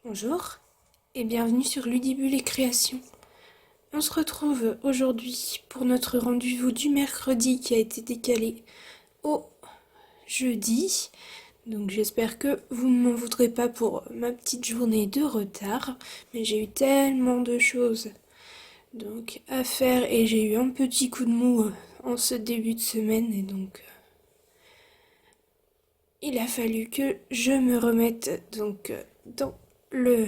Bonjour et bienvenue sur Ludibule et Création. On se retrouve aujourd'hui pour notre rendez-vous du mercredi qui a été décalé au jeudi. Donc j'espère que vous ne m'en voudrez pas pour ma petite journée de retard, mais j'ai eu tellement de choses donc à faire et j'ai eu un petit coup de mou en ce début de semaine et donc il a fallu que je me remette donc le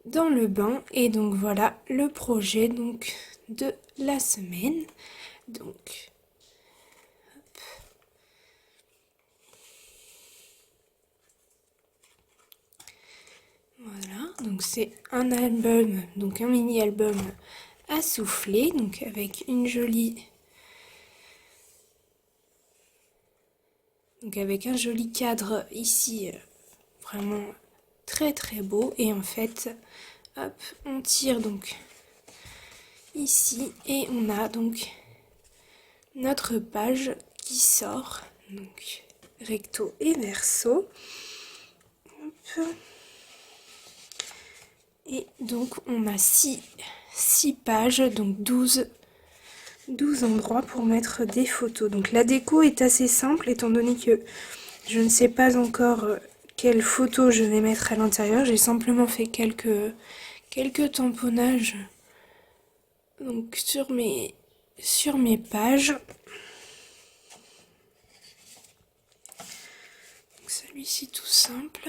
dans le bain et donc voilà le projet donc de la semaine. Donc voilà, donc c'est un album, donc un mini album à souffler, donc avec une jolie avec un joli cadre ici, vraiment très très beau. Et en fait, hop, on tire donc ici et on a donc notre page qui sort, donc recto et verso. Hop. Et donc on a 6 pages, donc 12 endroits pour mettre des photos. Donc la déco est assez simple étant donné que je ne sais pas encore quelles photos je vais mettre à l'intérieur. J'ai simplement fait quelques tamponnages donc sur mes pages. Donc celui-ci tout simple.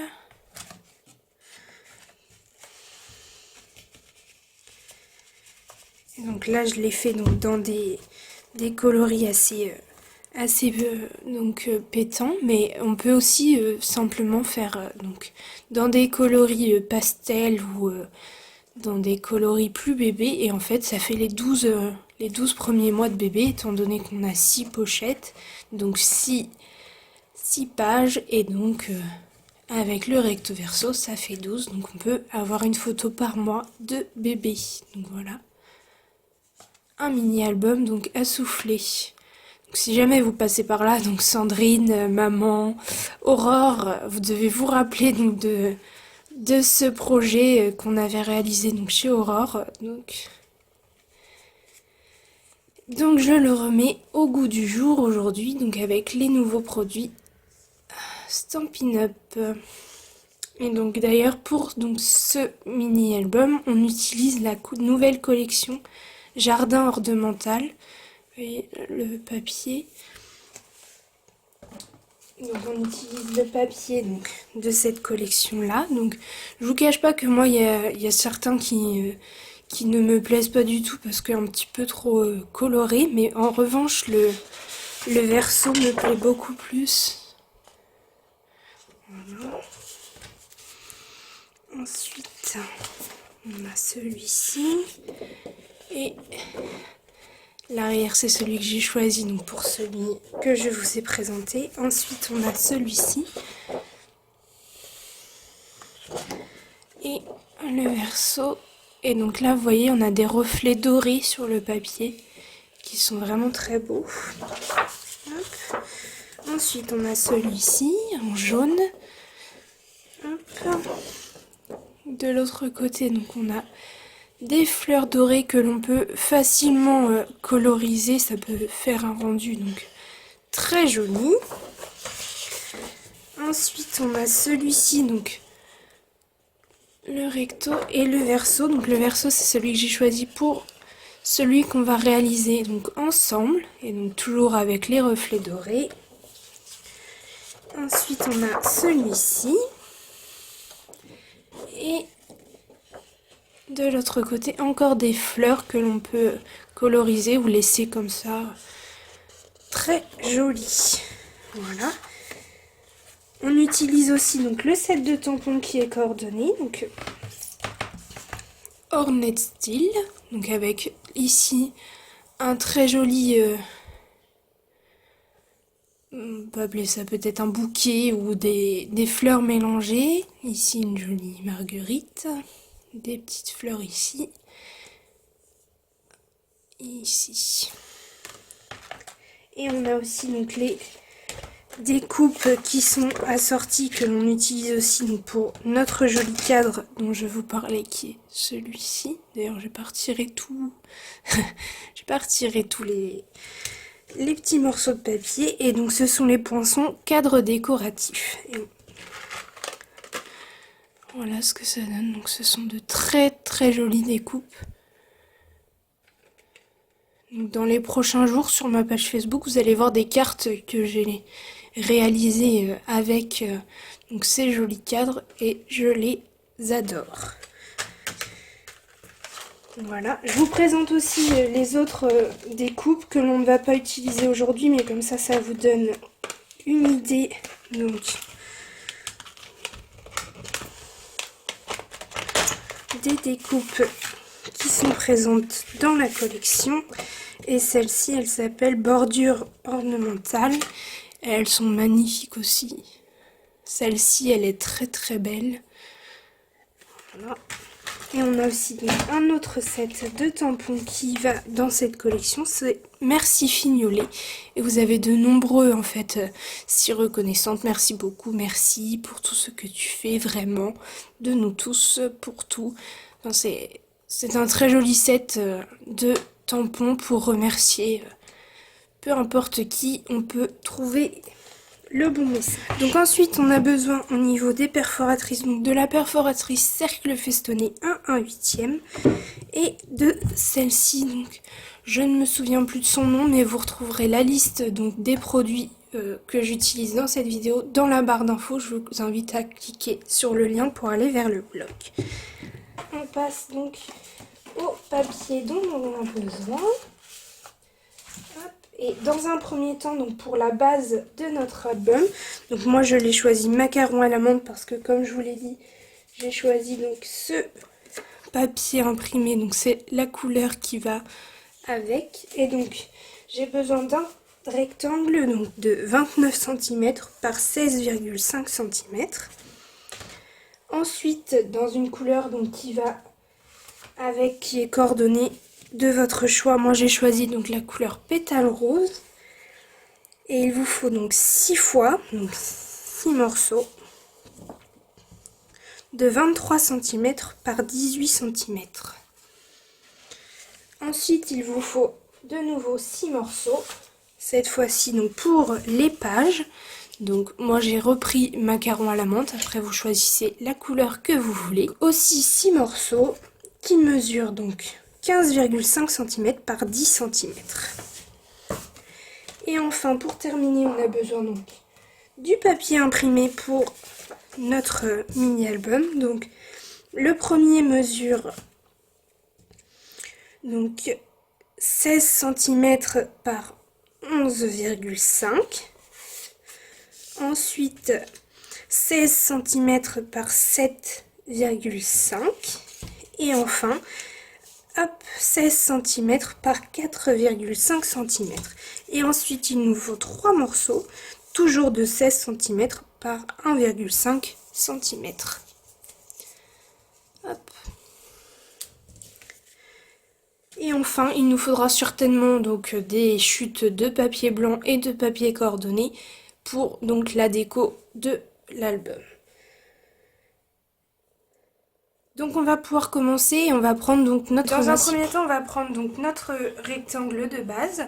Et donc là je l'ai fait donc dans des coloris assez pétants, mais on peut aussi simplement faire donc dans des coloris pastels ou dans des coloris plus bébés, et en fait ça fait les 12 premiers mois de bébé étant donné qu'on a 6 pochettes, donc 6 pages, et donc avec le recto verso ça fait 12, donc on peut avoir une photo par mois de bébé. Donc voilà, un mini album donc à souffler. Donc, si jamais vous passez par là, donc Sandrine, maman, Aurore, vous devez vous rappeler donc de ce projet qu'on avait réalisé donc chez Aurore. Donc je le remets au goût du jour aujourd'hui, donc avec les nouveaux produits Stampin' Up. Et donc d'ailleurs pour donc ce mini album, on utilise la nouvelle collection Jardin ornemental. Vous voyez le papier. Donc on utilise le papier donc, de cette collection là. Donc je vous cache pas que moi il y a certains qui ne me plaisent pas du tout parce qu'un petit peu trop coloré, mais en revanche le verso me plaît beaucoup plus. Voilà. Ensuite on a celui-ci et l'arrière c'est celui que j'ai choisi donc pour celui que je vous ai présenté. Ensuite on a celui-ci et le verso. Et donc là vous voyez on a des reflets dorés sur le papier qui sont vraiment très beaux. Hop. Ensuite on a celui-ci en jaune. Hop. De l'autre côté donc on a des fleurs dorées que l'on peut facilement coloriser, ça peut faire un rendu donc très joli. Ensuite on a celui-ci, donc le recto et le verso. Donc le verso c'est celui que j'ai choisi pour celui qu'on va réaliser donc ensemble, et donc toujours avec les reflets dorés. Ensuite on a celui-ci et de l'autre côté encore des fleurs que l'on peut coloriser ou laisser comme ça, très joli. Voilà. On utilise aussi donc le set de tampons qui est coordonné, donc Ornate Style, donc avec ici un très joli, on peut appeler ça peut-être un bouquet ou des fleurs mélangées. Ici une jolie marguerite, des petites fleurs ici, et ici. Et on a aussi donc des coupes qui sont assorties, que l'on utilise aussi donc, pour notre joli cadre dont je vous parlais, qui est celui-ci. D'ailleurs, je vais pas retirer tout. Je vais pas retirer tous les petits morceaux de papier. Et donc, ce sont les poinçons cadres décoratifs. Et voilà ce que ça donne. Donc, ce sont de très très jolies découpes. Donc, dans les prochains jours, sur ma page Facebook, vous allez voir des cartes que j'ai réalisées avec donc ces jolis cadres et je les adore. Voilà, je vous présente aussi les autres découpes que l'on ne va pas utiliser aujourd'hui, mais comme ça vous donne une idée. Donc, des découpes qui sont présentes dans la collection. Et celle-ci, elle s'appelle Bordure ornementale. Elles sont magnifiques aussi. Celle-ci, elle est très très belle. Voilà. Et on a aussi donc un autre set de tampons qui va dans cette collection, c'est Merci Fignolet. Et vous avez de nombreux en fait si reconnaissantes. Merci beaucoup, merci pour tout ce que tu fais vraiment, de nous tous, pour tout. Enfin, c'est un très joli set de tampons pour remercier peu importe qui, on peut trouver le bon message. Donc ensuite on a besoin au niveau des perforatrices, donc de la perforatrice cercle festonné 1/8 et de celle-ci, donc je ne me souviens plus de son nom, mais vous retrouverez la liste donc des produits que j'utilise dans cette vidéo dans la barre d'infos. Je vous invite à cliquer sur le lien pour aller vers le blog. On passe donc au papier dont on a besoin. Et dans un premier temps, donc pour la base de notre album, donc moi je l'ai choisi macaron à l'amande parce que comme je vous l'ai dit, j'ai choisi donc ce papier imprimé, donc c'est la couleur qui va avec. Et donc j'ai besoin d'un rectangle donc de 29 cm par 16,5 cm. Ensuite, dans une couleur donc qui va avec, qui est coordonnée de votre choix. Moi j'ai choisi donc la couleur pétale rose et il vous faut donc 6 fois, donc 6 morceaux de 23 cm par 18 cm. Ensuite il vous faut de nouveau 6 morceaux, cette fois-ci donc pour les pages. Donc moi j'ai repris macaron à la menthe, après vous choisissez la couleur que vous voulez. Aussi 6 morceaux qui mesurent donc 15,5 cm par 10 cm. Et enfin, pour terminer, on a besoin donc du papier imprimé pour notre mini-album. Donc, le premier mesure donc 16 cm par 11,5. Ensuite, 16 cm par 7,5. Et enfin, hop, 16 cm par 4,5 cm. Et ensuite, il nous faut 3 morceaux, toujours de 16 cm par 1,5 cm. Hop. Et enfin, il nous faudra certainement donc des chutes de papier blanc et de papier coordonné pour donc la déco de l'album. Donc on va pouvoir commencer et on va prendre donc notre... Dans un premier temps, on va prendre donc notre rectangle de base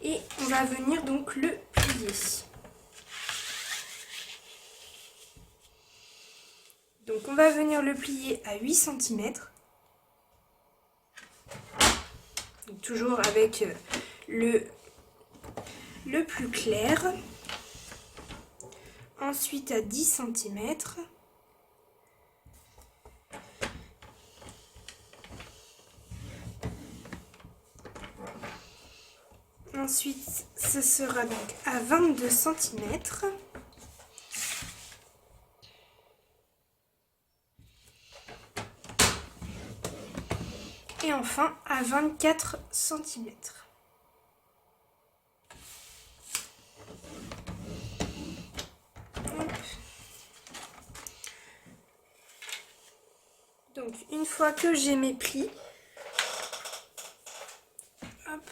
et on va venir donc le plier. Donc on va venir le plier à 8 cm. Donc toujours avec le plus clair. Ensuite à 10 cm. Ensuite, ce sera donc à 22 cm. Et enfin à 24 cm. Donc une fois que j'ai mes plis, hop,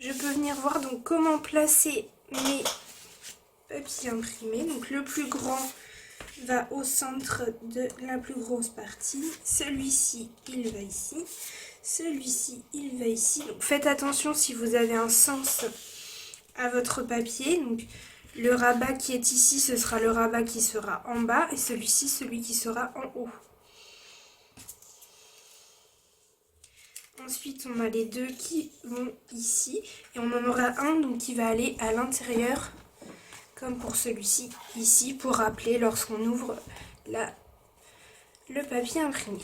je peux venir voir donc comment placer mes papier imprimé. Donc le plus grand va au centre de la plus grosse partie. Celui-ci, il va ici. Celui-ci, il va ici. Donc faites attention si vous avez un sens à votre papier. Donc le rabat qui est ici, ce sera le rabat qui sera en bas. Et celui-ci, celui qui sera en haut. Ensuite, on a les deux qui vont ici. Et on en aura un donc, qui va aller à l'intérieur, comme pour celui-ci, ici, pour rappeler lorsqu'on ouvre le papier imprimé.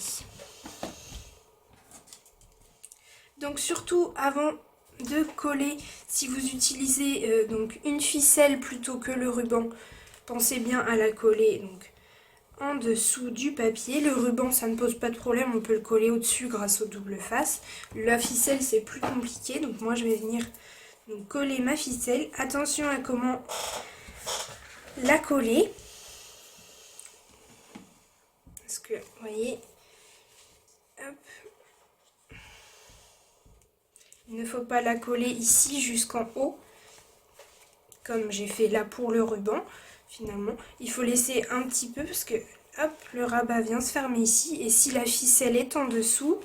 Donc surtout, avant de coller, si vous utilisez donc une ficelle plutôt que le ruban, pensez bien à la coller donc en dessous du papier. Le ruban, ça ne pose pas de problème, on peut le coller au-dessus grâce au double face. La ficelle, c'est plus compliqué, donc moi je vais venir donc, coller ma ficelle. Attention à comment la coller, parce que, vous voyez, hop, il ne faut pas la coller ici jusqu'en haut, comme j'ai fait là pour le ruban. Finalement, il faut laisser un petit peu parce que hop, le rabat vient se fermer ici. Et si la ficelle est en dessous,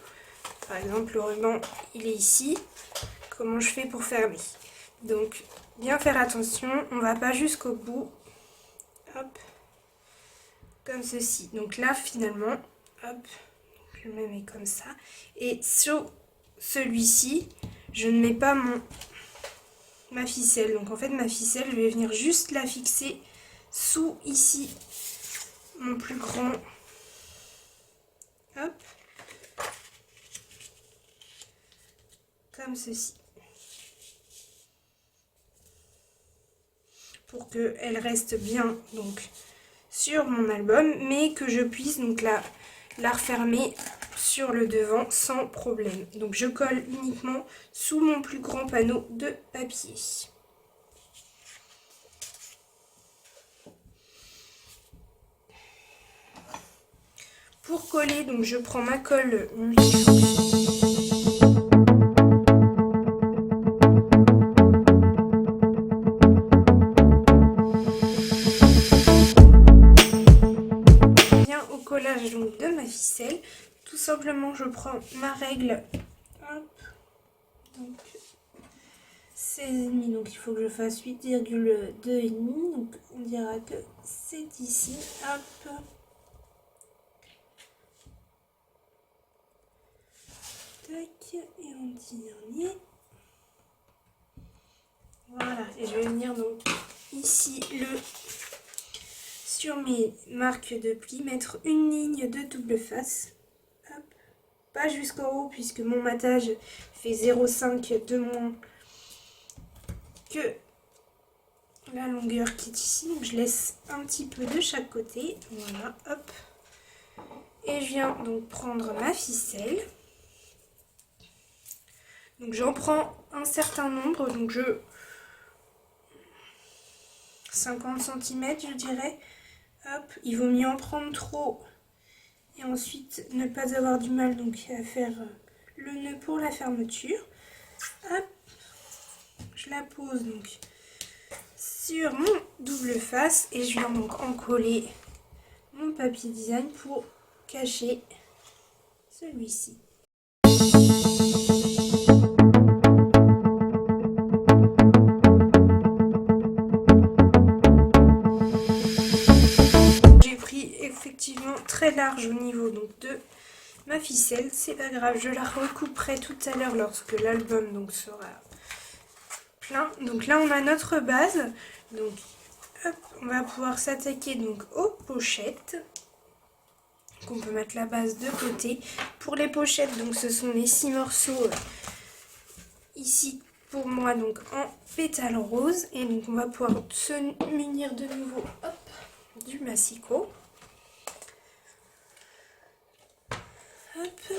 par exemple le ruban il est ici, comment je fais pour fermer? Donc bien faire attention, on va pas jusqu'au bout. Hop, comme ceci. Donc là finalement, hop, je me mets comme ça. Et sur celui-ci, je ne mets pas ma ficelle. Donc en fait ma ficelle, je vais venir juste la fixer sous ici mon plus grand. Hop. Comme ceci. Pour qu'elle reste bien donc sur mon album, mais que je puisse donc la refermer sur le devant sans problème. Donc je colle uniquement sous mon plus grand panneau de papier. Pour coller, donc je prends ma colle multifonction. Bien au collage donc, de ma ficelle, tout simplement je prends ma règle. Hop, donc 16,5, donc il faut que je fasse 8,2,5, donc on dira que c'est ici. Hop. Et on dernier. Voilà, et je vais venir donc ici sur mes marques de pli mettre une ligne de double face. Hop. Pas jusqu'en haut puisque mon matage fait 0,5 de moins que la longueur qui est ici. Donc je laisse un petit peu de chaque côté. Voilà, hop. Et je viens donc prendre ma ficelle. Donc j'en prends un certain nombre, donc 50 cm je dirais. Hop, il vaut mieux en prendre trop et ensuite ne pas avoir du mal donc à faire le nœud pour la fermeture. Hop, je la pose donc sur mon double face et je viens donc en coller mon papier design pour cacher celui-ci. Très large au niveau donc de ma ficelle, c'est pas grave, je la recouperai tout à l'heure lorsque l'album donc sera plein. Donc là on a notre base, donc hop, on va pouvoir s'attaquer donc aux pochettes. Donc on peut mettre la base de côté. Pour les pochettes, donc ce sont les 6 morceaux ici pour moi donc en pétales roses, et donc on va pouvoir se munir de nouveau hop, du massicot. Hop.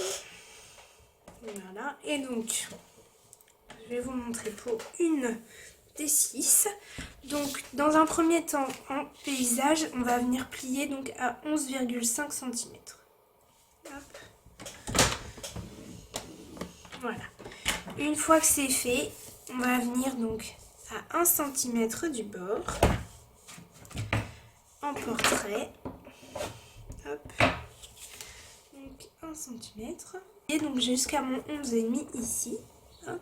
Voilà, et donc je vais vous montrer pour une des 6. Donc dans un premier temps en paysage, on va venir plier donc à 11,5 cm. Hop. Voilà. Une fois que c'est fait, on va venir donc à 1 cm du bord. en portrait. Hop. Donc 1 cm. Et donc jusqu'à mon 11,5 ici. Hop.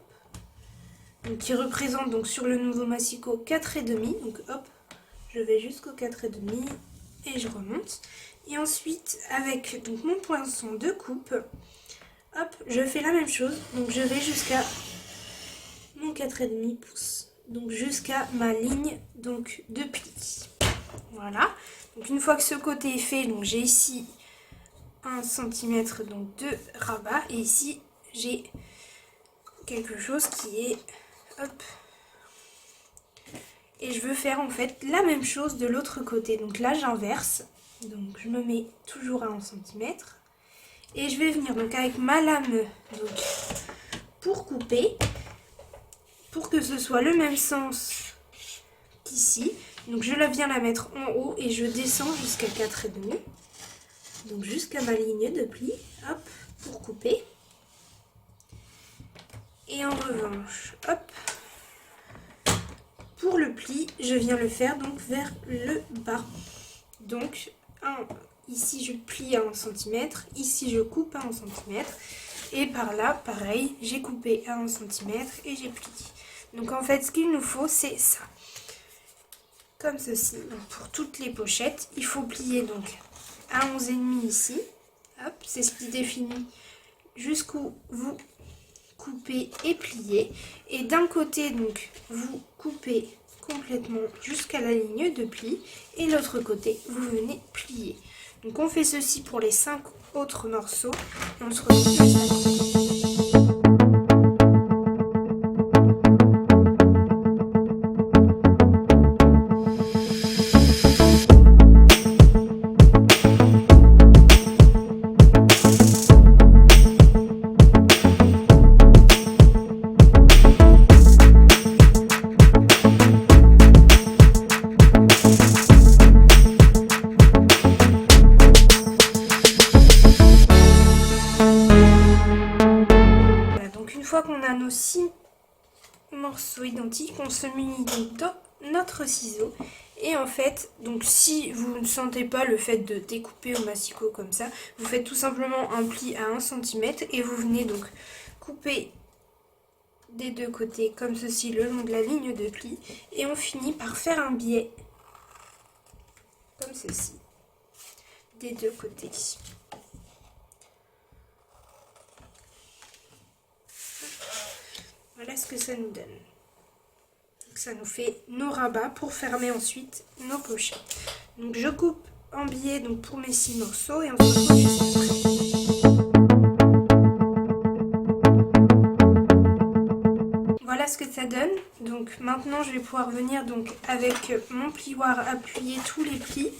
Donc qui représente donc sur le nouveau massicot 4,5. Donc hop, je vais jusqu'au 4,5 et je remonte. Et ensuite avec donc mon poinçon de coupe, hop, je fais la même chose. Donc je vais jusqu'à mon 4,5 pouces. Donc jusqu'à ma ligne donc de pli. Voilà. Donc une fois que ce côté est fait, donc j'ai ici 1 cm donc de rabat et ici j'ai quelque chose qui est hop, et je veux faire en fait la même chose de l'autre côté. Donc là j'inverse, donc je me mets toujours à 1 cm et je vais venir donc avec ma lame donc pour couper, pour que ce soit le même sens qu'ici. Donc je viens la mettre en haut et je descends jusqu'à 4,5, donc jusqu'à ma ligne de pli, hop, pour couper. Et en revanche, hop, pour le pli, je viens le faire donc vers le bas. Donc ici je plie à 1 cm, ici je coupe à 1 cm, et par là, pareil, j'ai coupé à 1 cm et j'ai plié. Donc en fait, ce qu'il nous faut, c'est ça. Comme ceci. Donc pour toutes les pochettes, il faut plier donc à 11,5 ici. Hop, c'est ce qui définit jusqu'où vous coupez et pliez. Et d'un côté, donc, vous coupez complètement jusqu'à la ligne de pli. Et l'autre côté, vous venez plier. Donc on fait ceci pour les 5 autres morceaux. Et on se retrouve juste après. Qu'on a nos 6 morceaux identiques, on se munit donc dans notre ciseau et en fait, donc si vous ne sentez pas le fait de découper au massicot comme ça, vous faites tout simplement un pli à 1 cm et vous venez donc couper des deux côtés comme ceci le long de la ligne de pli et on finit par faire un biais comme ceci des deux côtés. Voilà ce que ça nous donne. Donc ça nous fait nos rabats pour fermer ensuite nos pochettes. Donc je coupe en biais donc pour mes 6 morceaux et on se retrouve juste après. Voilà ce que ça donne. Donc maintenant je vais pouvoir venir donc avec mon plioir appuyer tous les plis.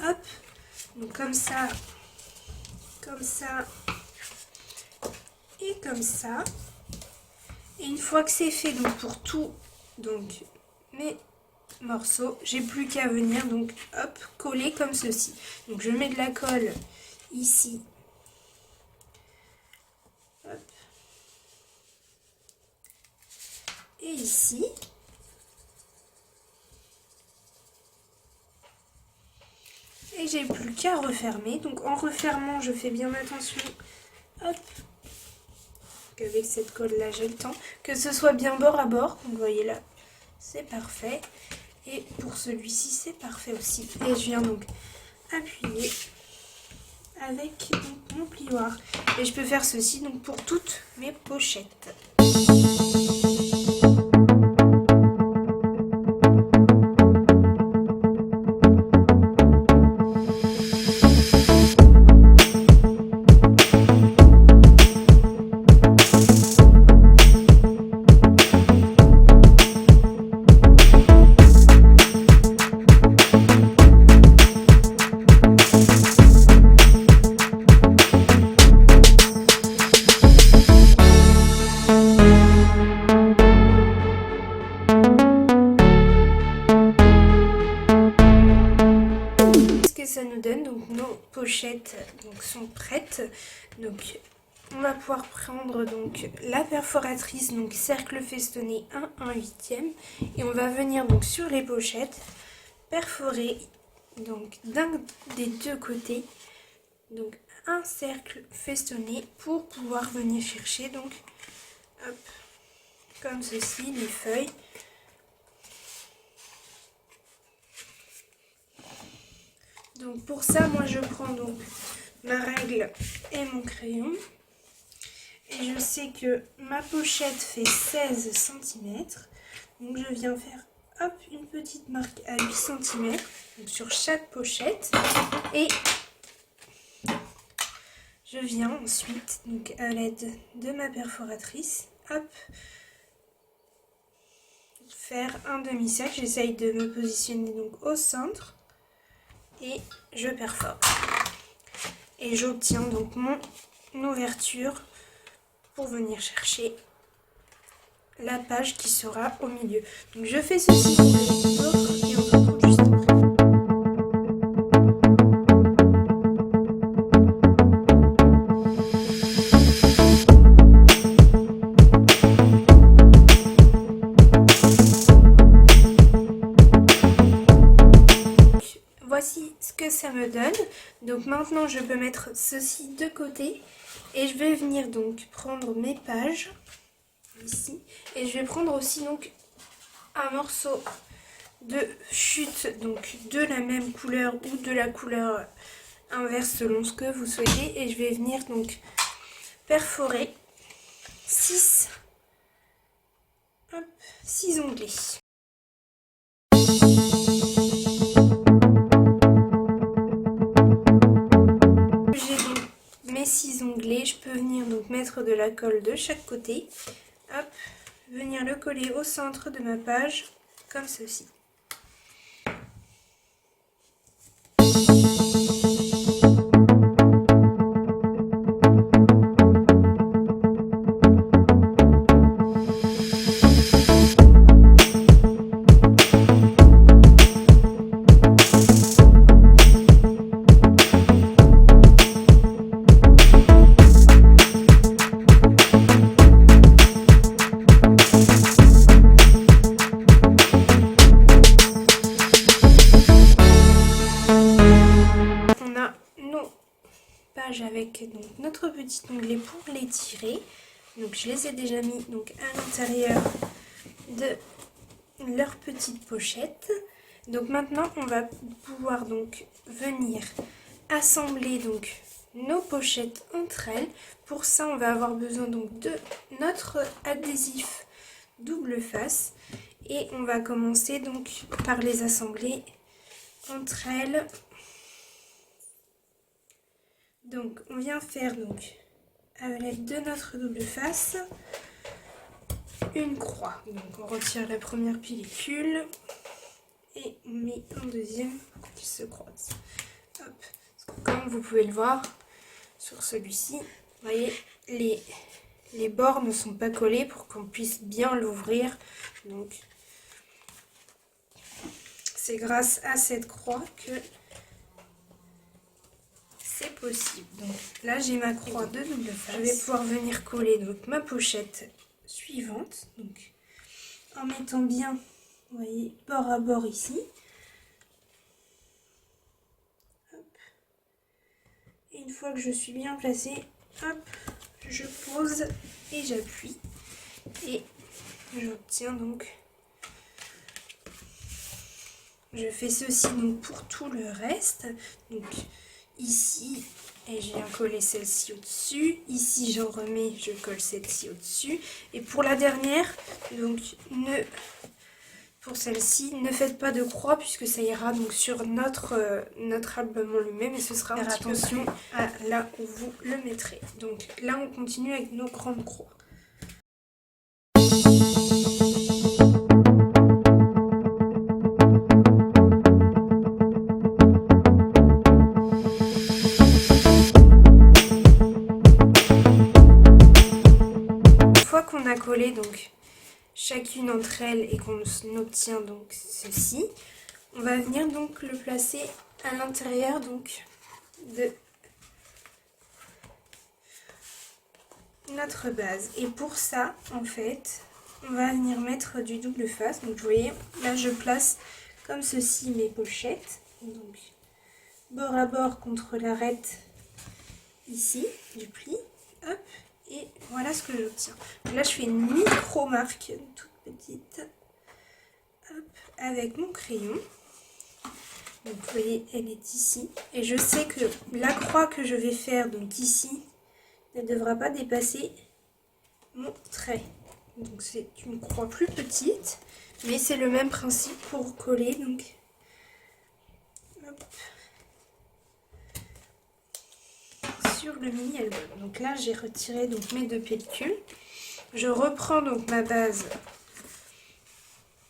Hop. Donc comme ça et comme ça. Et une fois que c'est fait donc pour tout donc mes morceaux, j'ai plus qu'à venir donc hop coller comme ceci. Donc je mets de la colle ici. Hop. Et ici. Et j'ai plus qu'à refermer. Donc en refermant, je fais bien attention. Hop. Avec cette colle là j'ai le temps que ce soit bien bord à bord, donc vous voyez là c'est parfait et pour celui-ci c'est parfait aussi et je viens donc appuyer avec donc, mon plioir et je peux faire ceci donc pour toutes mes pochettes. Ça nous donne donc nos pochettes donc sont prêtes, donc on va pouvoir prendre donc la perforatrice donc cercle festonné 1/8 et on va venir donc sur les pochettes perforer donc d'un des deux côtés, donc un cercle festonné pour pouvoir venir chercher donc hop, comme ceci les feuilles. Donc pour ça, moi je prends donc ma règle et mon crayon. Et je sais que ma pochette fait 16 cm. Donc je viens faire hop, une petite marque à 8 cm donc sur chaque pochette. Et je viens ensuite, donc à l'aide de ma perforatrice, hop, faire un demi-cercle. J'essaye de me positionner donc au centre. Et je perfore. Et j'obtiens donc mon ouverture pour venir chercher la page qui sera au milieu. Donc je fais ceci pour les autres et on se retrouve juste après. Voici ce que ça me donne. Donc maintenant je peux mettre ceci de côté et je vais venir donc prendre mes pages ici et je vais prendre aussi donc un morceau de chute donc de la même couleur ou de la couleur inverse selon ce que vous souhaitez et je vais venir donc perforer 6 onglets. J'ai donc mes 6 onglets, je peux venir donc mettre de la colle de chaque côté, hop, venir le coller au centre de ma page comme ceci. Avec donc notre petit onglet pour les tirer. Donc je les ai déjà mis donc à l'intérieur de leur petite pochette. Donc maintenant on va pouvoir donc venir assembler donc nos pochettes entre elles. Pour ça on va avoir besoin donc de notre adhésif double face et on va commencer donc par les assembler entre elles. Donc on vient faire donc à l'aide de notre double face une croix. Donc on retire la première pellicule et on met un deuxième pour qu'il se croise. Hop. Comme vous pouvez le voir sur celui-ci, vous voyez les bords ne sont pas collés pour qu'on puisse bien l'ouvrir. Donc c'est grâce à cette croix que c'est possible. Donc là j'ai ma croix de double face. Je vais pouvoir venir coller donc ma pochette suivante. Donc en mettant bien, vous voyez, bord à bord ici. Hop. Et une fois que je suis bien placée, hop, je pose et j'appuie. Et j'obtiens donc. Je fais ceci donc pour tout le reste. Donc ici, et je viens coller celle-ci au-dessus. Ici, j'en remets, je colle celle-ci au-dessus. Et pour la dernière, donc pour celle-ci, ne faites pas de croix puisque ça ira donc sur notre album en lui-même et ce sera faire attention à là où vous le mettrez. Donc là, on continue avec nos grandes croix. On a collé donc chacune entre elles et qu'on obtient donc ceci, on va venir donc le placer à l'intérieur donc de notre base. Et pour ça, en fait, on va venir mettre du double face. Donc vous voyez, là je place comme ceci mes pochettes. donc bord à bord contre l'arête ici du pli, hop, et voilà ce que j'obtiens. Là je fais une micro-marque toute petite, hop, avec mon crayon. Donc vous voyez, elle est ici, et je sais que la croix que je vais faire donc ici ne devra pas dépasser mon trait. Donc c'est une croix plus petite, mais c'est le même principe pour coller. Donc hop, sur le mini album. Donc là j'ai retiré donc mes deux pellicules. Je reprends donc ma base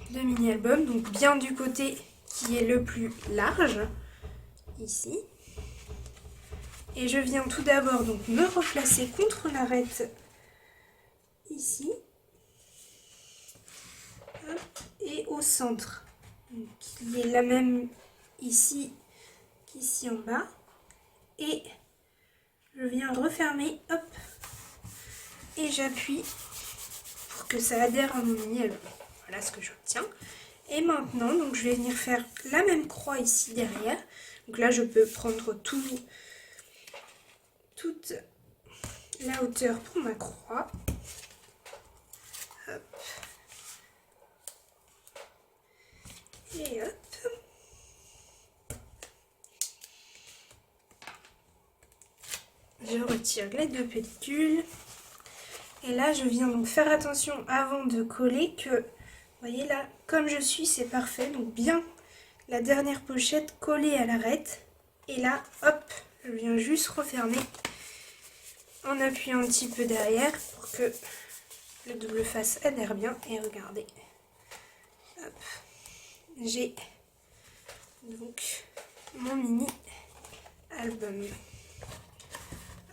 de mini album, donc bien du côté qui est le plus large ici. Et je viens tout d'abord donc me replacer contre l'arête ici. Hop, et au centre. Donc il est la même ici qu'ici en bas. Et je viens refermer, hop, et j'appuie pour que ça adhère à mon mini album. Voilà ce que j'obtiens. Et maintenant, donc je vais venir faire la même croix ici derrière. Donc là, je peux prendre toute la hauteur pour ma croix. Hop. Et hop. Je retire les deux pellicules. Et là, je viens donc faire attention avant de coller que, vous voyez là, comme je suis, c'est parfait. Donc bien la dernière pochette collée à l'arête. Et là, hop, je viens juste refermer en appuyant un petit peu derrière pour que le double face adhère bien. Et regardez, hop, j'ai donc mon mini album,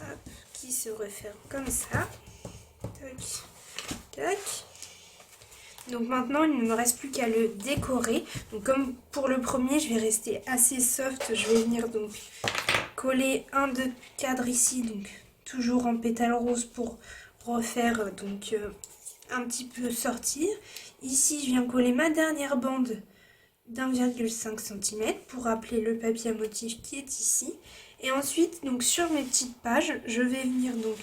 hop, qui se referme comme ça. Tac, tac. Donc maintenant il ne me reste plus qu'à le décorer. Donc comme pour le premier je vais rester assez soft, je vais venir donc coller un de cadre ici, donc toujours en pétale rose pour refaire donc un petit peu sortir. Ici je viens coller ma dernière bande d'1,5 cm pour rappeler le papier à motif qui est ici. Et ensuite donc sur mes petites pages je vais venir donc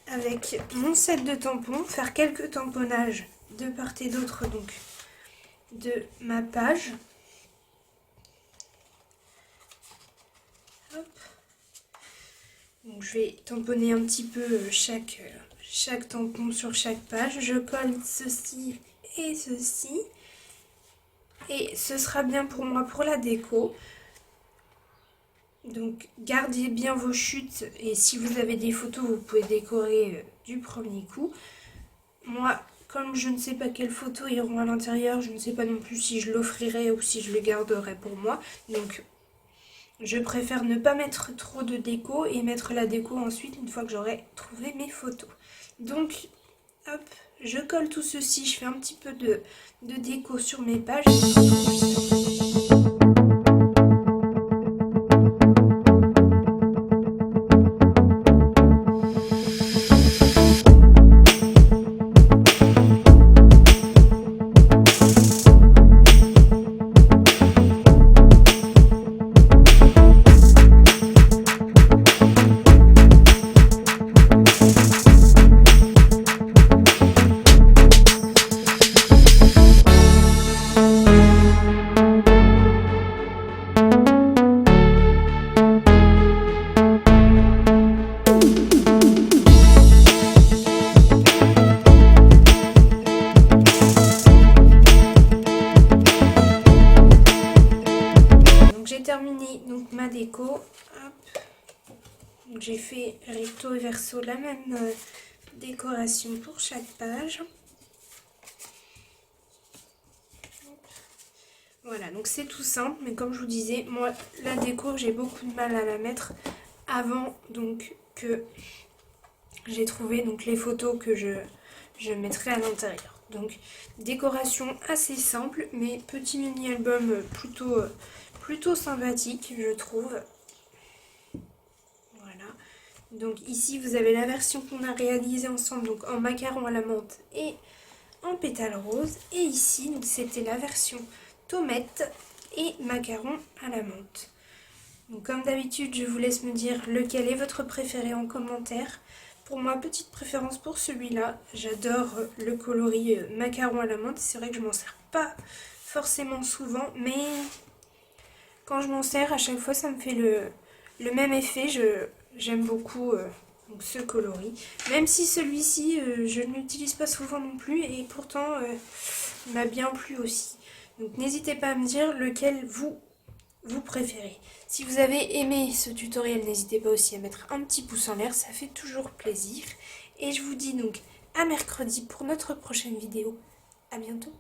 avec mon set de tampons faire quelques tamponnages de part et d'autre donc de ma page. Hop. Donc je vais tamponner un petit peu chaque tampon sur chaque page. Je colle ceci et ceci. Et ce sera bien pour moi pour la déco. Donc gardez bien vos chutes et si vous avez des photos vous pouvez décorer du premier coup. Moi comme je ne sais pas quelles photos iront à l'intérieur, je ne sais pas non plus si je l'offrirai ou si je le garderai pour moi. Donc je préfère ne pas mettre trop de déco et mettre la déco ensuite une fois que j'aurai trouvé mes photos. Donc hop, je colle tout ceci, je fais un petit peu de déco sur mes pages. Terminé donc ma déco. J'ai fait recto et verso la même décoration pour chaque page. Voilà, donc c'est tout simple, mais comme je vous disais, moi la déco j'ai beaucoup de mal à la mettre avant donc que j'ai trouvé donc les photos que je mettrai à l'intérieur. Donc décoration assez simple, mais petit mini album plutôt sympathique je trouve. Voilà, donc ici vous avez la version qu'on a réalisée ensemble, donc en macaron à la menthe et en pétales roses. Et ici c'était la version tomate et macaron à la menthe. Donc comme d'habitude, je vous laisse me dire lequel est votre préféré en commentaire. Pour moi, petite préférence pour celui-là. J'adore le coloris macaron à la menthe. C'est vrai que je m'en sers pas forcément souvent, mais quand je m'en sers, à chaque fois, ça me fait le même effet. J'aime beaucoup donc ce coloris. Même si celui-ci, je ne l'utilise pas souvent non plus, et pourtant, il m'a bien plu aussi. Donc n'hésitez pas à me dire lequel vous préférez. Si vous avez aimé ce tutoriel, n'hésitez pas aussi à mettre un petit pouce en l'air, ça fait toujours plaisir. Et je vous dis donc à mercredi pour notre prochaine vidéo. À bientôt.